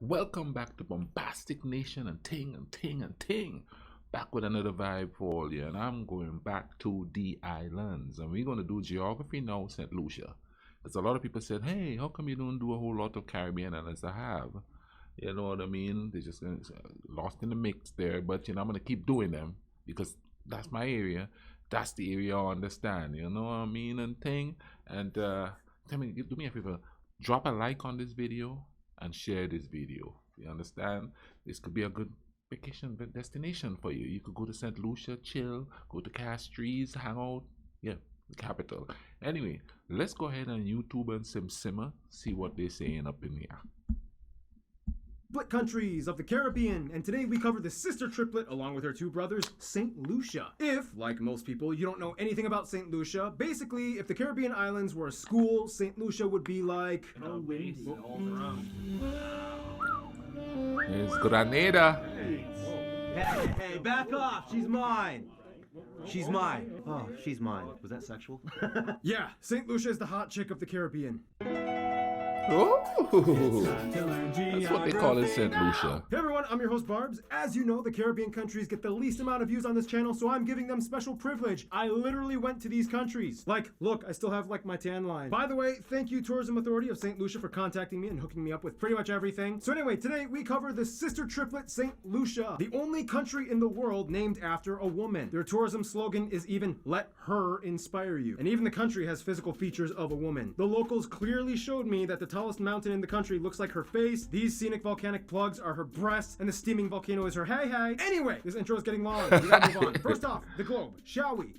Welcome back to Bombastic Nation and Ting and Ting and Ting. Back with another vibe for you, and I'm going back to the islands, and we're going to do geography now, St. Lucia. As a lot of people said, hey, how come you don't do a whole lot of Caribbean islands? I have. You know what I mean? They just lost in the mix there, but I'm going to keep doing them because that's my area. That's the area I understand. You know what I mean? And Ting. And tell me, do me a favor, drop a like on this video and share this video. You understand? This could be a good vacation destination for you. You could go to St. Lucia, chill, go to Castries, hang out. Yeah, the capital. Anyway, let's go ahead and YouTube and simmer, see what they're saying up in here. Split countries of the Caribbean, and today we cover the sister triplet along with her two brothers, St. Lucia. If, like most people, you don't know anything about St. Lucia, basically, if the Caribbean islands were a school, St. Lucia would be like... It's Grenada. Hey, back off! She's mine! She's mine. Oh, she's mine. Was that sexual? Yeah, St. Lucia is the hot chick of the Caribbean. Oh, that's what they call it, St. Lucia. Hey everyone, I'm your host Barbs. As you know, the Caribbean countries get the least amount of views on this channel, so I'm giving them special privilege. I literally went to these countries. Like, look, I still have like my tan line. By the way, thank you Tourism Authority of St. Lucia for contacting me and hooking me up with pretty much everything. So anyway, today we cover the sister triplet St. Lucia, the only country in the world named after a woman. Their tourism slogan is even "Let her inspire you." And even the country has physical features of a woman. The locals clearly showed me that the tallest mountain in the country looks like her face, these scenic volcanic plugs are her breasts, and the steaming volcano is her hey. Anyway, this intro is getting long. We gotta move on. First off, the globe, shall we?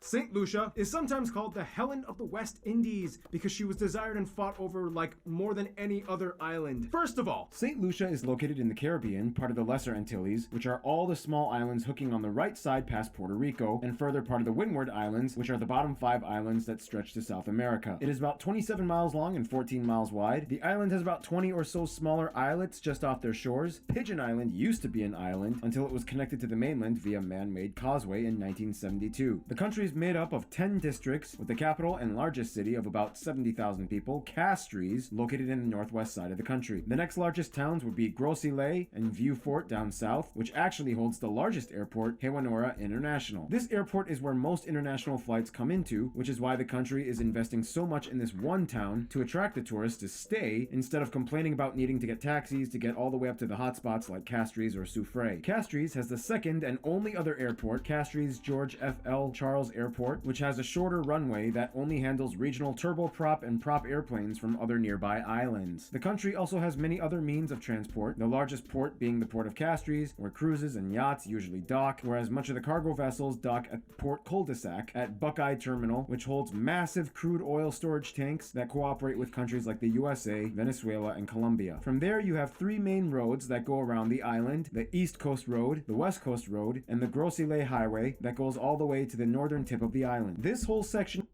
St. Lucia is sometimes called the Helen of the West Indies because she was desired and fought over like more than any other island. First of all, St. Lucia is located in the Caribbean, part of the Lesser Antilles, which are all the small islands hooking on the right side past Puerto Rico, and further part of the Windward Islands, which are the bottom 5 islands that stretch to South America. It is about 27 miles long and 14 miles wide. The island has about 20 or so smaller islets just off their shores. Pigeon Island used to be an island until it was connected to the mainland via man-made causeway in 1972. The country is made up of 10 districts, with the capital and largest city of about 70,000 people, Castries, located in the northwest side of the country. The next largest towns would be Gros-Islet and Vieux-Fort down south, which actually holds the largest airport, Hewanora International. This airport is where most international flights come into, which is why the country is investing so much in this one town to attract the tourists to stay instead of complaining about needing to get taxis to get all the way up to the hotspots like Castries or Soufrière. Castries has the second and only other airport, Castries George F.L. Charles Airport, which has a shorter runway that only handles regional turboprop and prop airplanes from other nearby islands. The country also has many other means of transport, the largest port being the port of Castries, where cruises and yachts usually dock, whereas much of the cargo vessels dock at Port Cul-de-Sac at Buckeye Terminal, which holds massive crude oil storage tanks that cooperate with countries like the USA, Venezuela, and Colombia. From there, you have 3 main roads that go around the island: the East Coast Road, the West Coast Road, and the Gros-Islet Highway that goes all the way to the northern tip of the island. This whole section...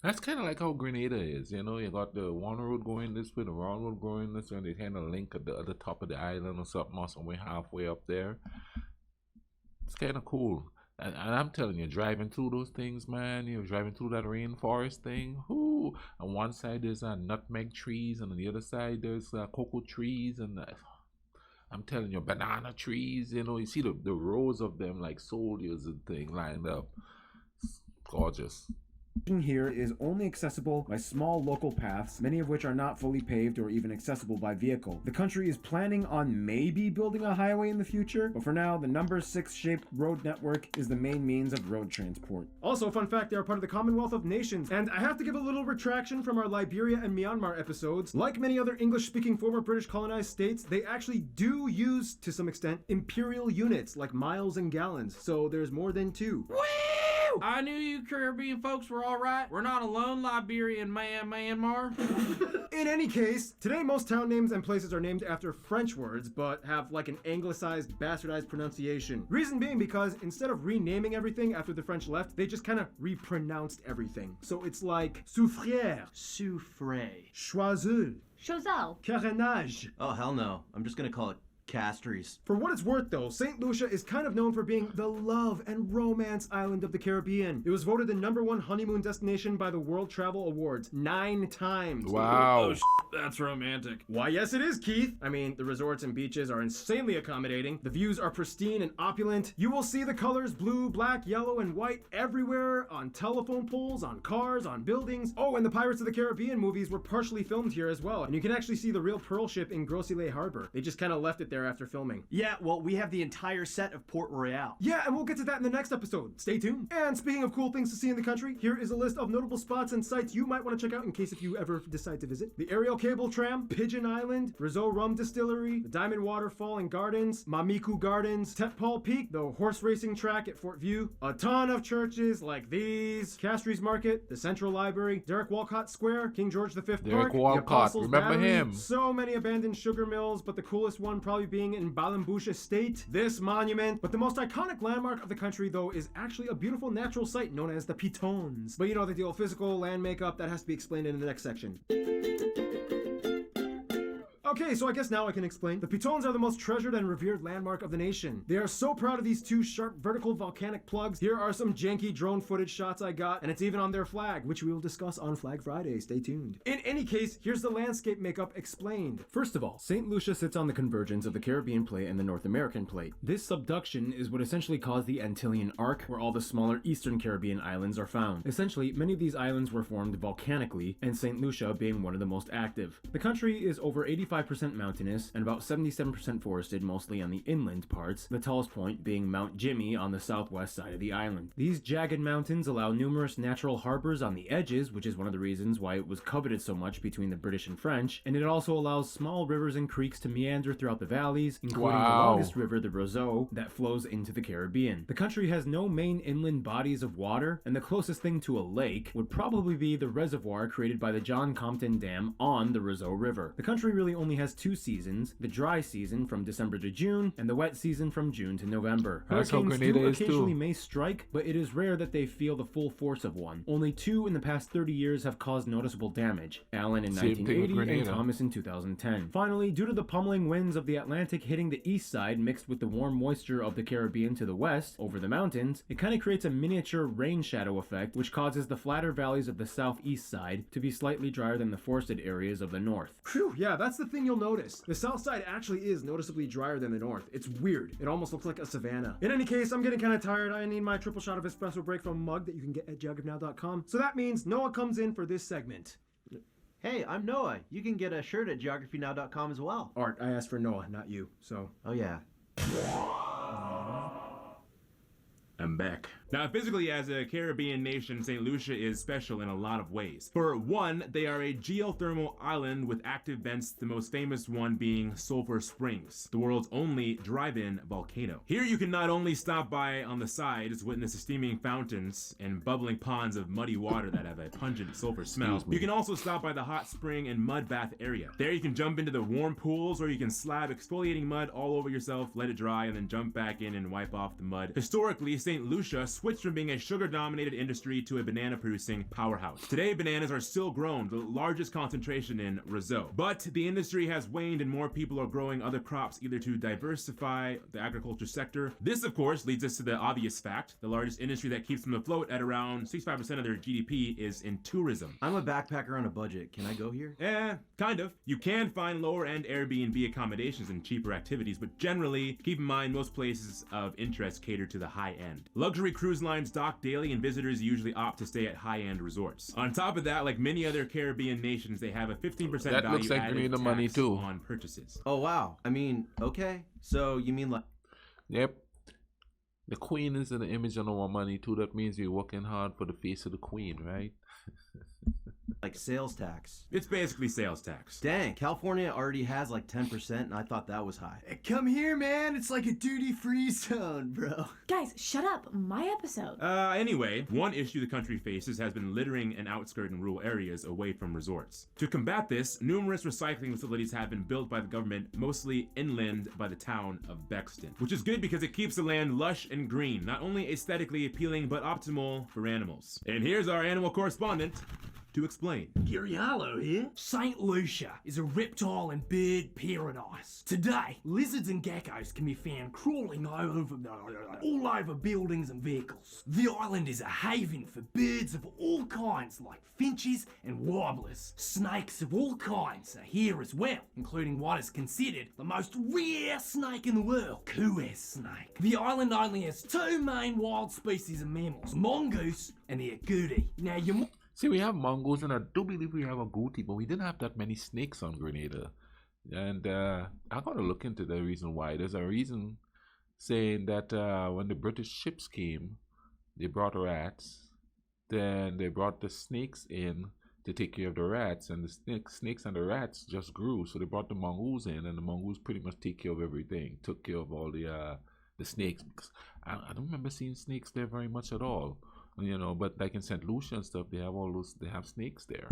That's kind of like how Grenada is, you got the one road going this way, the wrong road going this way, and they kind of link at the other top of the island or something, or somewhere halfway up there. It's kind of cool. And I'm telling you, driving through those things, man, driving through that rainforest thing, whoo, on one side there's nutmeg trees, and on the other side there's cocoa trees, and I'm telling you, banana trees, you see the rows of them like soldiers and things lined up. Gorgeous. Here is only accessible by small local paths, many of which are not fully paved or even accessible by vehicle. The country is planning on maybe building a highway in the future, but for now, the number 6 shaped road network is the main means of road transport. Also, fun fact, they are part of the Commonwealth of Nations, and I have to give a little retraction from our Liberia and Myanmar episodes. Like many other English-speaking former British colonized states, they actually do use, to some extent, imperial units like miles and gallons, so there's more than 2. I knew you Caribbean folks were all right. We're not alone, Liberian Myanmar. In any case, today most town names and places are named after French words, but have like an anglicized, bastardized pronunciation. Reason being because instead of renaming everything after the French left, they just kind of repronounced everything. So it's like Soufrière, Soufrière, Choiseul, Chazal, Carénage. Oh, hell no. I'm just gonna call it Castries. For what it's worth though, St. Lucia is kind of known for being the love and romance island of the Caribbean. It was voted the #1 honeymoon destination by the World Travel Awards 9 times. Wow. That's romantic. Why, yes it is, Keith. I mean, the resorts and beaches are insanely accommodating. The views are pristine and opulent. You will see the colors blue, black, yellow, and white everywhere, on telephone poles, on cars, on buildings. Oh, and the Pirates of the Caribbean movies were partially filmed here as well. And you can actually see the real pearl ship in Grosse-Ile Harbor. They just kind of left it there after filming. Yeah, well, we have the entire set of Port Royale. Yeah, and we'll get to that in the next episode. Stay tuned. And speaking of cool things to see in the country, here is a list of notable spots and sites you might want to check out in case if you ever decide to visit. The Ariel Cable Tram, Pigeon Island, Roseau Rum Distillery, the Diamond Waterfall and Gardens, Mamiku Gardens, Tet Paul Peak, the horse racing track at Fort View, a ton of churches like these, Castries Market, the Central Library, Derek Walcott Square, King George V Park, Derek the Walcott, Apostles remember Battery, him. so many abandoned sugar mills, but the coolest one probably being in Balambush Estate, this monument. But the most iconic landmark of the country though is actually a beautiful natural site known as the Pitons. But you know the deal, physical land makeup, that has to be explained in the next section. Okay, so I guess now I can explain. The Pitons are the most treasured and revered landmark of the nation. They are so proud of these 2 sharp vertical volcanic plugs. Here are some janky drone footage shots I got, and it's even on their flag, which we will discuss on Flag Friday. Stay tuned. In any case, here's the landscape makeup explained. First of all, St. Lucia sits on the convergence of the Caribbean Plate and the North American Plate. This subduction is what essentially caused the Antillean Arc, where all the smaller eastern Caribbean islands are found. Essentially, many of these islands were formed volcanically, and St. Lucia being one of the most active. The country is over 85% mountainous and about 77% forested, mostly on the inland parts, the tallest point being Mount Jimmy on the southwest side of the island. These jagged mountains allow numerous natural harbors on the edges, which is one of the reasons why it was coveted so much between the British and French, and it also allows small rivers and creeks to meander throughout the valleys, including the longest river, the Roseau, that flows into the Caribbean. The country has no main inland bodies of water, and the closest thing to a lake would probably be the reservoir created by the John Compton Dam on the Roseau River. The country really only has 2 seasons, the dry season from December to June, and the wet season from June to November. That's how Hurricanes Grenada do is occasionally too. may strike, but it is rare that they feel the full force of one. Only 2 in the past 30 years have caused noticeable damage, Allen in Same thing with 1980 and Grenada. Thomas in 2010. Finally, due to the pummeling winds of the Atlantic hitting the east side mixed with the warm moisture of the Caribbean to the west, over the mountains, it kind of creates a miniature rain shadow effect, which causes the flatter valleys of the southeast side to be slightly drier than the forested areas of the north. Phew, yeah, that's the thing you'll notice. The south side actually is noticeably drier than the north. It's weird. It almost looks like a savanna. In any case, I'm getting kind of tired. I need my triple shot of espresso break from a mug that you can get at geographynow.com. So that means Noah comes in for this segment. Hey, I'm Noah. You can get a shirt at geographynow.com as well. Art, I asked for Noah, not you. So, Oh, yeah. I'm back. Now, physically, as a Caribbean nation, St. Lucia is special in a lot of ways. For one, they are a geothermal island with active vents, the most famous one being Sulphur Springs, the world's only drive-in volcano. Here you can not only stop by on the sides, witness the steaming fountains and bubbling ponds of muddy water that have a pungent sulfur smell, you can also stop by the hot spring and mud bath area. There you can jump into the warm pools, or you can slab exfoliating mud all over yourself, let it dry, and then jump back in and wipe off the mud. Historically, St. Lucia switched from being a sugar-dominated industry to a banana-producing powerhouse. Today, bananas are still grown, the largest concentration in Roseau. But the industry has waned and more people are growing other crops either to diversify the agriculture sector. This, of course, leads us to the obvious fact. The largest industry that keeps them afloat at around 65% of their GDP is in tourism. I'm a backpacker on a budget. Can I go here? Kind of. You can find lower-end Airbnb accommodations and cheaper activities, but generally, keep in mind most places of interest cater to the high end. Luxury cruise lines dock daily and visitors usually opt to stay at high-end resorts. On top of that, like many other Caribbean nations, they have a 15% That value looks like added Grenada tax money, too. on purchases. Oh, wow. I mean, okay. So you mean like... Yep. The queen is in the image of our money too. That means you're working hard for the face of the queen, right? like sales tax? It's basically sales tax. Dang, California already has like 10% and I thought that was high. Come here, man. It's like a duty-free zone, bro. Guys, shut up. My episode. Anyway, one issue the country faces has been littering in outskirt and rural areas away from resorts. To combat this, numerous recycling facilities have been built by the government, mostly inland by the town of Bexton, which is good because it keeps the land lush and green, not only aesthetically appealing, but optimal for animals. And here's our animal correspondent. to explain. Gary Harlow here. St Lucia is a reptile and bird paradise. Today, lizards and geckos can be found crawling all over buildings and vehicles. The island is a haven for birds of all kinds like finches and warblers. Snakes of all kinds are here as well, including what is considered the most rare snake in the world, Kues snake. The island only has two main wild species of mammals, mongoose and the agouti. Now you See, we have mongoose, and I do believe we have agouti, but we didn't have that many snakes on Grenada. And I gotta look into the reason why. There's a reason saying that when the British ships came, they brought rats. Then they brought the snakes in to take care of the rats, and the snakes and the rats just grew. So they brought the mongoose in, and the mongoose pretty much take care of everything. Took care of all the snakes. Because I don't remember seeing snakes there very much at all. You know, but like in St Lucia and stuff, they have snakes there.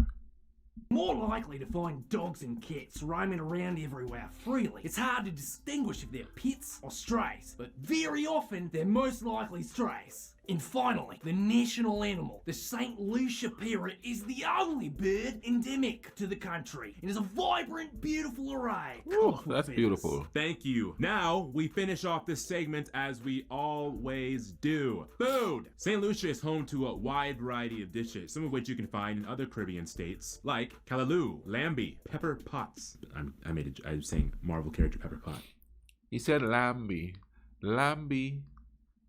more likely to find dogs and cats roaming around everywhere freely. It's hard to distinguish if they're pets or strays, but very often they're most likely strays. And finally, the national animal, the St Lucia parrot, is the only bird endemic to the country and is a vibrant, beautiful array. Ooh, that's beautiful. Thank you. Now, we finish off this segment as we always do. Food! St. Lucia is home to a wide variety of dishes, some of which you can find in other Caribbean states, like callaloo, lambi, pepper pots. I'm saying Marvel character Pepper Pot. He said lambi. Lambi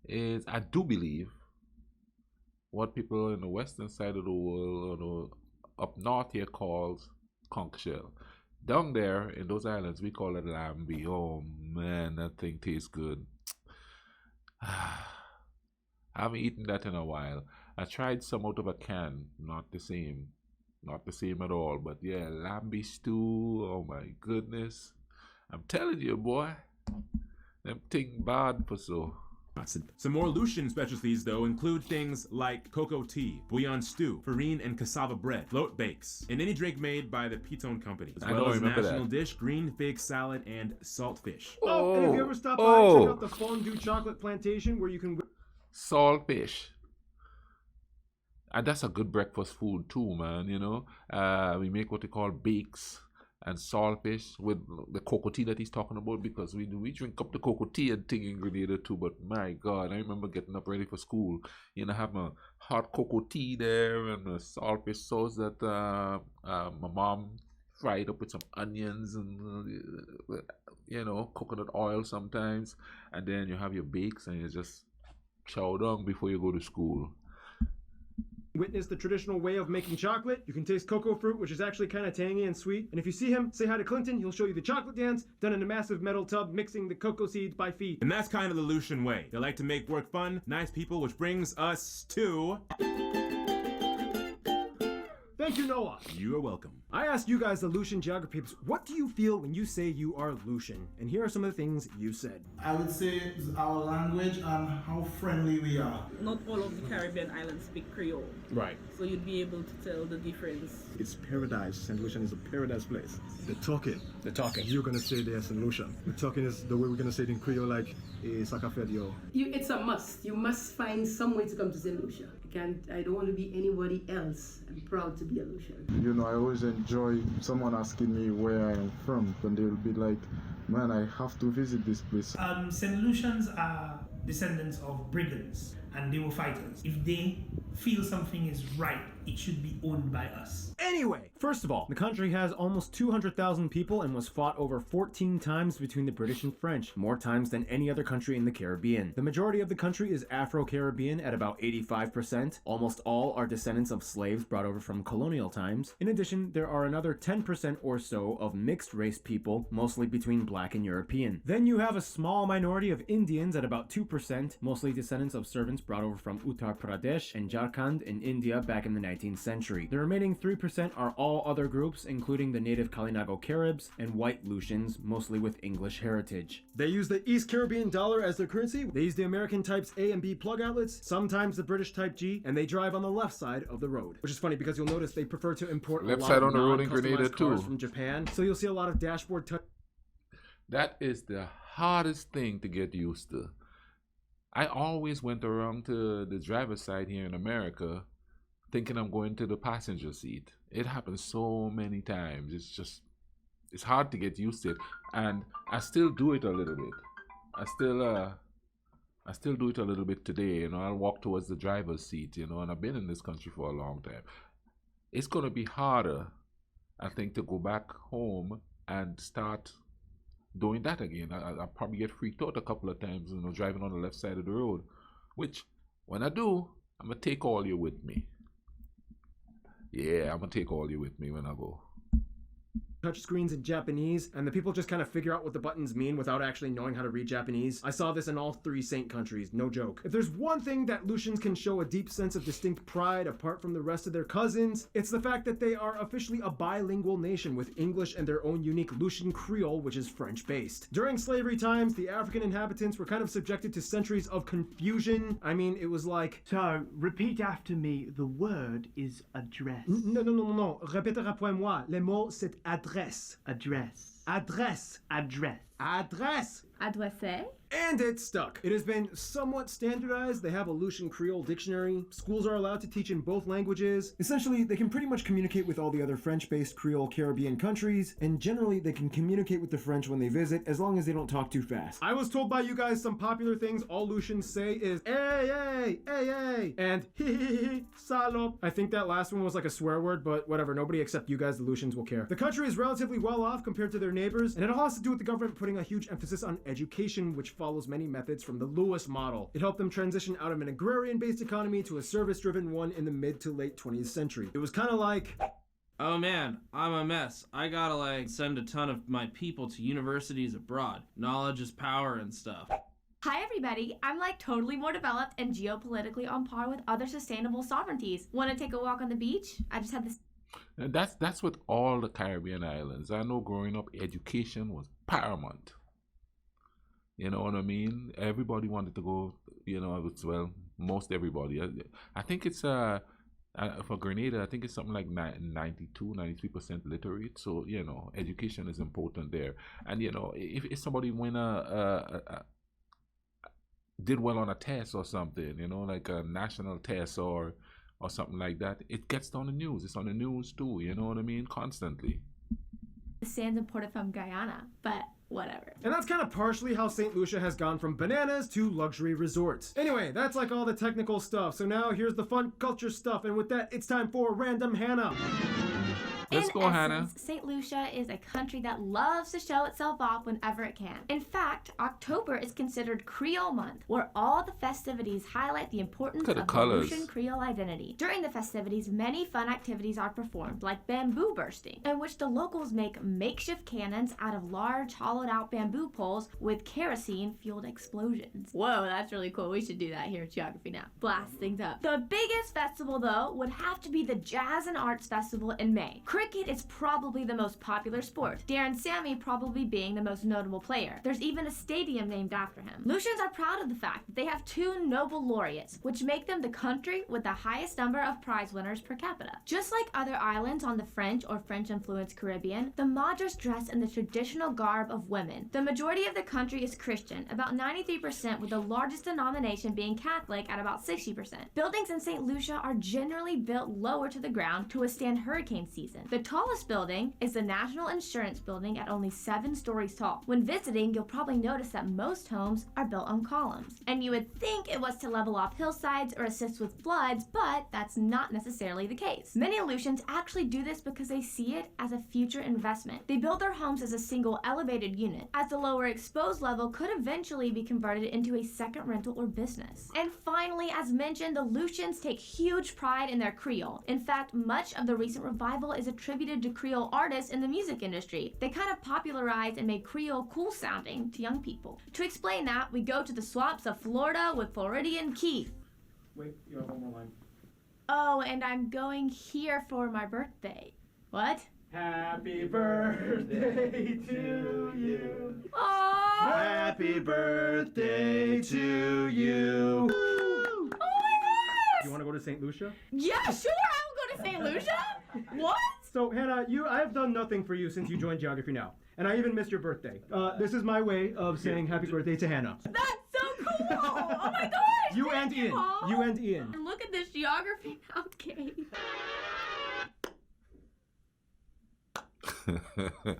is, I do believe, what people in the western side of the world, or up north here, calls conch shell. Down there in those islands, we call it lambi. Oh man, that thing tastes good. I haven't eaten that in a while. I tried some out of a can, not the same. Not the same at all. But yeah, lambi stew, oh my goodness. I'm telling you, boy, them thing bad for so. Some more Lucian specialties, though, include things like cocoa tea, bouillon stew, farine and cassava bread, float bakes, and any drink made by the Pitone Company, as well as national dish, green fig salad, and saltfish. Oh, and if you ever stop by, check out the Fondue Chocolate Plantation, where you can... Saltfish. And that's a good breakfast food too, man, you know. We make what they call bakes and saltfish with the cocoa tea that he's talking about, because we drink up the cocoa tea and thing in Grenada too. But my God, I remember getting up ready for school, you know, have my hot cocoa tea there and the saltfish sauce that my mom fried up with some onions and you know, coconut oil sometimes, and then you have your bakes and you just chow down before you go to school. Witness the traditional way of making chocolate. You can taste cocoa fruit, which is actually kind of tangy and sweet. And if you see him, say hi to Clinton. He'll show you the chocolate dance done in a massive metal tub, mixing the cocoa seeds by feet. And that's kind of the Lucian way. They like to make work fun, nice people, which brings us to... Thank you, Noah. You are welcome. I asked you guys, the Lucian geography peeps, what do you feel when you say you are Lucian? And here are some of the things you said. I would say it's our language and how friendly we are. Not all of the Caribbean islands speak Creole. Right. So you'd be able to tell the difference. It's paradise. St. Lucian is a paradise place. The talking. You're gonna say there St. Lucian. The talking is the way we're gonna say it in Creole, like Sakafedio. It's a must. You must find some way to come to St. Lucia. I don't want to be anybody else. I'm proud to be a Lucian. You know, I always enjoy someone asking me where I am from, and they'll be like, man, I have to visit this place. St. Lucians are descendants of brigands, and they were fighters. If they feel something is right, it should be owned by us. Anyway, first of all, the country has almost 200,000 people and was fought over 14 times between the British and French, more times than any other country in the Caribbean. The majority of the country is Afro-Caribbean at about 85%. Almost all are descendants of slaves brought over from colonial times. In addition, there are another 10% or so of mixed race people, mostly between black and European. Then you have a small minority of Indians at about 2%, mostly descendants of servants brought over from Uttar Pradesh and Jharkhand in India back in the 19th century. The remaining 3% are all other groups, including the native Kalinago Caribs and white Lucians, mostly with English heritage. They use the East Caribbean dollar as their currency. They use the American types A and B plug outlets, sometimes the British type G, and they drive on the left side of the road. Which is funny because you'll notice they prefer to import left a lot side of on the road in Grenada non-customized too. cars from Japan. So you'll see a lot of dashboard touch. That is the hardest thing to get used to. I always went around to the driver's side here in America thinking I'm going to the passenger seat. It happens so many times. It's hard to get used to it. And I still do it a little bit. I still do it a little bit today. You know, I'll walk towards the driver's seat, you know, and I've been in this country for a long time. It's going to be harder, I think, to go back home and start doing that again. I'll probably get freaked out a couple of times, you know, driving on the left side of the road, which when I do, I'm going to take all you with me. Yeah, I'm going to take all you with me when I go. Touch screens in Japanese, and the people just kind of figure out what the buttons mean without actually knowing how to read Japanese. I saw this in all 3 Saint countries, no joke. If there's one thing that Lucians can show a deep sense of distinct pride apart from the rest of their cousins, it's the fact that they are officially a bilingual nation with English and their own unique Lucian Creole, which is French-based. During slavery times, the African inhabitants were kind of subjected to centuries of confusion. I mean, it was like... So, repeat after me, the word is address. Non. Répète après moi. Le mot, c'est adresse. Address. Adresse. Address. Adresse. Adresse? And it's stuck. It has been somewhat standardized. They have a Lucian Creole dictionary. Schools are allowed to teach in both languages. Essentially, they can pretty much communicate with all the other French-based Creole Caribbean countries, and generally they can communicate with the French when they visit, as long as they don't talk too fast. I was told by you guys some popular things all Lucians say is hey, and he, salop. I think that last one was like a swear word, but whatever, nobody except you guys, the Lucians, will care. The country is relatively well off compared to their neighbors, and it all has to do with the government putting a huge emphasis on education, which follows many methods from the Lewis model. It helped them transition out of an agrarian-based economy to a service-driven one in the mid to late 20th century. It was kind of like... Oh man, I'm a mess. I gotta send a ton of my people to universities abroad. Knowledge is power and stuff. Hi everybody, I'm totally more developed and geopolitically on par with other sustainable sovereignties. Want to take a walk on the beach? I just had this... And that's with all the Caribbean islands. I know growing up, education was paramount. You know what I mean? Everybody wanted to go, you know, well, most everybody. I think it's, for Grenada, I think it's something like 93% literate. So, you know, education is important there. And, you know, if somebody did well on a test or something, you know, like a national test or something like that, it gets on the news. It's on the news too, you know what I mean? Constantly. The sands imported from Guyana, but whatever. And that's kind of partially how St. Lucia has gone from bananas to luxury resorts. Anyway, that's all the technical stuff. So now here's the fun culture stuff. And with that, it's time for Random Hannah. Let's go, Hannah. St. Lucia is a country that loves to show itself off whenever it can. In fact, October is considered Creole Month, where all the festivities highlight the importance of the Lucian Creole identity. During the festivities, many fun activities are performed, like bamboo bursting, in which the locals make makeshift cannons out of large hollowed-out bamboo poles with kerosene-fueled explosions. Whoa, that's really cool. We should do that here at Geography Now. Blast things up. The biggest festival, though, would have to be the Jazz and Arts Festival in May. Cricket is probably the most popular sport, Darren Sammy probably being the most notable player. There's even a stadium named after him. Lucians are proud of the fact that they have 2 Nobel laureates, which make them the country with the highest number of prize winners per capita. Just like other islands on the French or French-influenced Caribbean, the Madras dress in the traditional garb of women. The majority of the country is Christian, about 93%, with the largest denomination being Catholic at about 60%. Buildings in St. Lucia are generally built lower to the ground to withstand hurricane season. The tallest building is the National Insurance Building at only 7 stories tall. When visiting, you'll probably notice that most homes are built on columns. And you would think it was to level off hillsides or assist with floods, but that's not necessarily the case. Many Aleutians actually do this because they see it as a future investment. They build their homes as a single elevated unit, as the lower exposed level could eventually be converted into a second rental or business. And finally, as mentioned, the Aleutians take huge pride in their Creole. In fact, much of the recent revival is attributed to Creole artists in the music industry. They kind of popularized and made Creole cool sounding to young people. To explain that, we go to the swamps of Florida with Floridian Keith. Wait, you have one more line. Oh, and I'm going here for my birthday. What? Happy birthday to you. Aww. Happy birthday to you. Oh my gosh! You want to go to St. Lucia? Yeah, sure, I'll go to St. Lucia. What? So, Hannah, I have done nothing for you since you joined Geography Now. And I even missed your birthday. This is my way of saying happy birthday to Hannah. That's so cool! Oh my gosh! You and Ian. Paul. You and Ian. And look at this geography nowadays.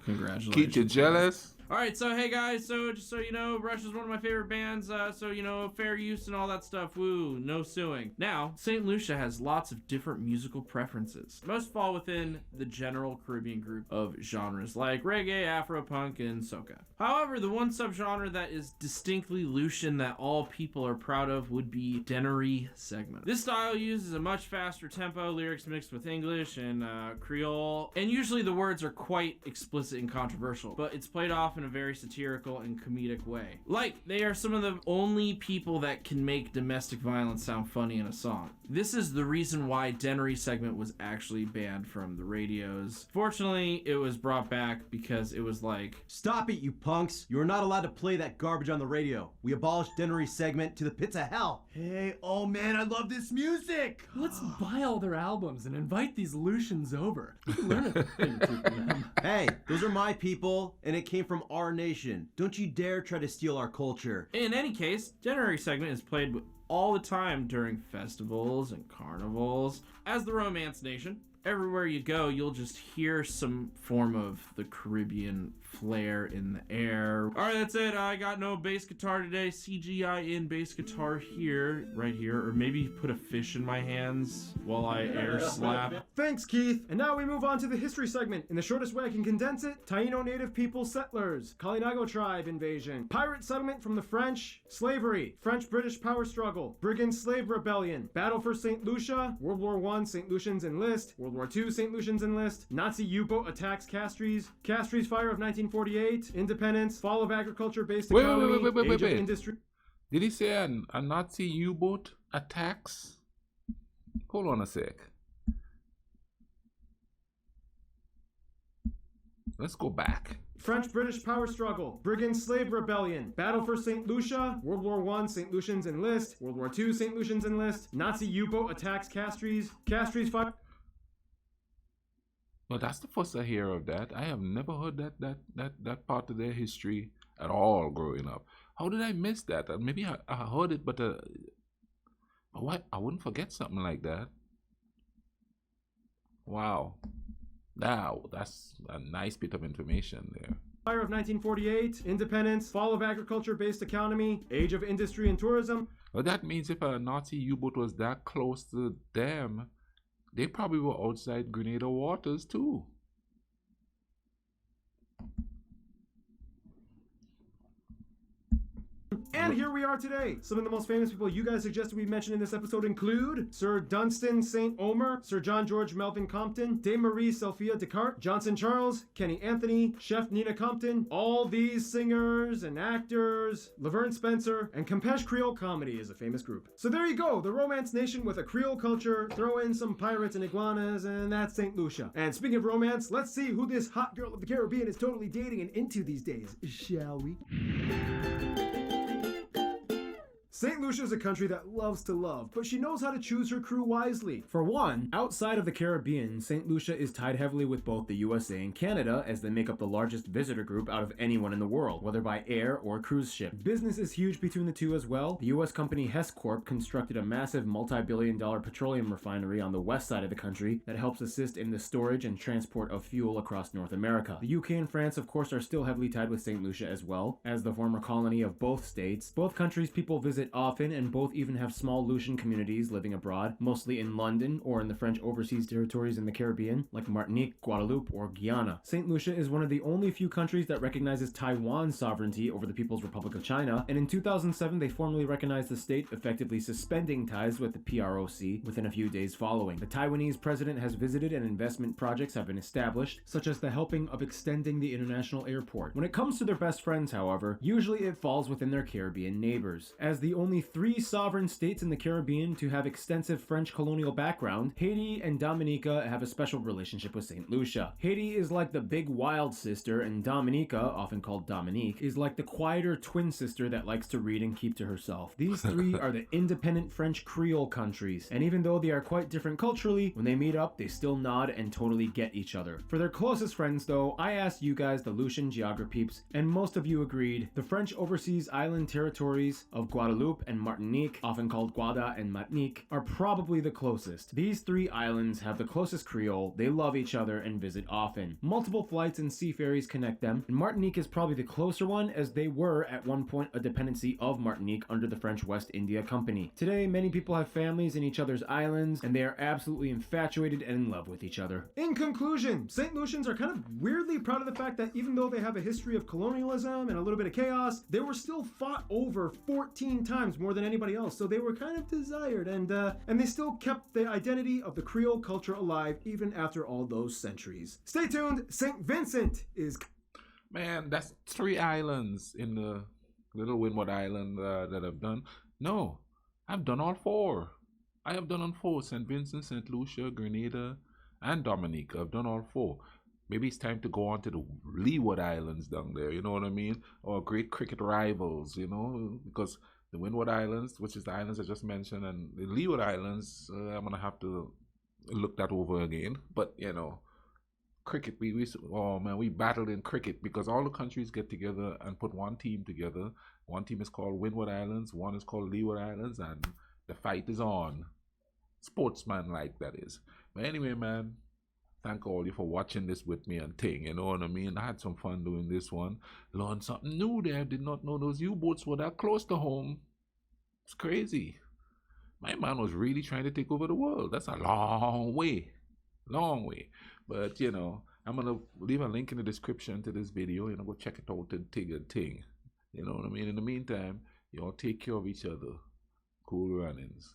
Congratulations. Keep you jealous. All right, so hey guys, so just so you know, Rush is one of my favorite bands, so you know, fair use and all that stuff, woo, no suing. Now, St. Lucia has lots of different musical preferences. Most fall within the general Caribbean group of genres like reggae, Afro-punk, and soca. However, the one subgenre that is distinctly Lucian that all people are proud of would be Dennery segment. This style uses a much faster tempo, lyrics mixed with English and Creole, and usually the words are quite explicit and controversial, but it's played off in a very satirical and comedic way. Like, they are some of the only people that can make domestic violence sound funny in a song. This is the reason why Dennery segment was actually banned from the radios. Fortunately, it was brought back because it was like, stop it, you punks. You are not allowed to play that garbage on the radio. We abolished Dennery segment to the pits of hell. Hey, oh man, I love this music. Let's buy all their albums and invite these Lucians over. We can learn a thing or two from them. Hey, those are my people, and it came from our nation. Don't you dare try to steal our culture. in any case, Dennery segment is played all the time during festivals and carnivals. As the Romance Nation, everywhere you go, you'll just hear some form of the Caribbean flair in the air. All right, that's it. I got no bass guitar today. CGI in bass guitar here, right here, or maybe put a fish in my hands while I air slap. Thanks, Keith. And now we move on to the history segment. In the shortest way I can condense it, Taino native people settlers, Kalinago tribe invasion, pirate settlement from the French, slavery, French-British power struggle, brigand slave rebellion, battle for St. Lucia, World War I, St. Lucians enlist, World War II, St. Lucians enlist, Nazi U-boat attacks Castries, Castries fire of 1948, independence, fall of agriculture-based economy, age of industry. Did he say a Nazi U-boat attacks? Hold on a sec. Let's go back. French-British power struggle, brigand slave rebellion, battle for St. Lucia, World War I, St. Lucians enlist, World War II, St. Lucians enlist, Nazi U-boat attacks Castries, Castries fire. Well, that's the first I hear of that. I have never heard that part of their history at all growing up. How did I miss that? Maybe I heard it, but what? I wouldn't forget something like that. Wow. Now, that's a nice bit of information there. Fire of 1948, independence, fall of agriculture-based economy, age of industry and tourism. Well, that means if a Nazi U-boat was that close to them, they probably were outside Grenada waters too. And here we are today. Some of the most famous people you guys suggested we mention in this episode include Sir Dunstan St. Omer, Sir John George Melvin Compton, Dame Marie Sophia Descartes, Johnson Charles, Kenny Anthony, Chef Nina Compton. All these singers and actors, Laverne Spencer, and Campeche Creole Comedy is a famous group. So there you go, the Romance Nation with a Creole culture, throw in some pirates and iguanas, and that's St. Lucia. And speaking of romance, let's see who this hot girl of the Caribbean is totally dating and into these days, shall we? St. Lucia is a country that loves to love, but she knows how to choose her crew wisely. For one, outside of the Caribbean, St. Lucia is tied heavily with both the USA and Canada, as they make up the largest visitor group out of anyone in the world, whether by air or cruise ship. Business is huge between the two as well. The US company Hess Corp constructed a massive multi-billion-dollar petroleum refinery on the west side of the country that helps assist in the storage and transport of fuel across North America. The UK and France, of course, are still heavily tied with St. Lucia as well. As the former colony of both states, both countries' people visit often, and both even have small Lucian communities living abroad, mostly in London or in the French overseas territories in the Caribbean, like Martinique, Guadeloupe, or Guyana. St. Lucia is one of the only few countries that recognizes Taiwan's sovereignty over the People's Republic of China, and in 2007 they formally recognized the state, effectively suspending ties with the PROC within a few days following. The Taiwanese president has visited and investment projects have been established, such as the helping of extending the international airport. When it comes to their best friends, however, usually it falls within their Caribbean neighbors. As the only three sovereign states in the Caribbean to have extensive French colonial background, Haiti and Dominica have a special relationship with St. Lucia. Haiti is like the big wild sister, and Dominica, often called Dominique, is like the quieter twin sister that likes to read and keep to herself. These three are the independent French Creole countries, and even though they are quite different culturally, when they meet up, they still nod and totally get each other. For their closest friends, though, I asked you guys, the Lucian geograpeeps, and most of you agreed. The French overseas island territories of Guadeloupe, Guadeloupe and Martinique, often called Guada and Martinique, are probably the closest. These three islands have the closest Creole, they love each other and visit often. Multiple flights and sea ferries connect them, and Martinique is probably the closer one as they were at one point a dependency of Martinique under the French West India Company. Today, many people have families in each other's islands, and they are absolutely infatuated and in love with each other. In conclusion, St. Lucians are kind of weirdly proud of the fact that even though they have a history of colonialism and a little bit of chaos, they were still fought over 14 times more than anybody else, so they were kind of desired, and they still kept the identity of the Creole culture alive even after all those centuries. Stay tuned, St. Vincent is... Man, that's 3 islands in the little Windward Island that I've done. No, I've done all 4. I have done all 4. St. Vincent, St. Lucia, Grenada, and Dominica. I've done all 4. Maybe it's time to go on to the Leeward Islands down there, you know what I mean? Or great cricket rivals, you know, because the Windward Islands, which is the islands I just mentioned, and the Leeward Islands, I'm going to have to look that over again. But, you know, cricket, we battled in cricket because all the countries get together and put one team together. One team is called Windward Islands, one is called Leeward Islands, and the fight is on. Sportsman-like, that is. But anyway, man, thank all you for watching this with me and thing, you know what I mean? I had some fun doing this one. Learned something new there. I did not know those U-boats were that close to home. It's crazy. My man was really trying to take over the world. That's a long way. Long way. But, you know, I'm going to leave a link in the description to this video. You know, go check it out and ting. You know what I mean? In the meantime, you all take care of each other. Cool runnings.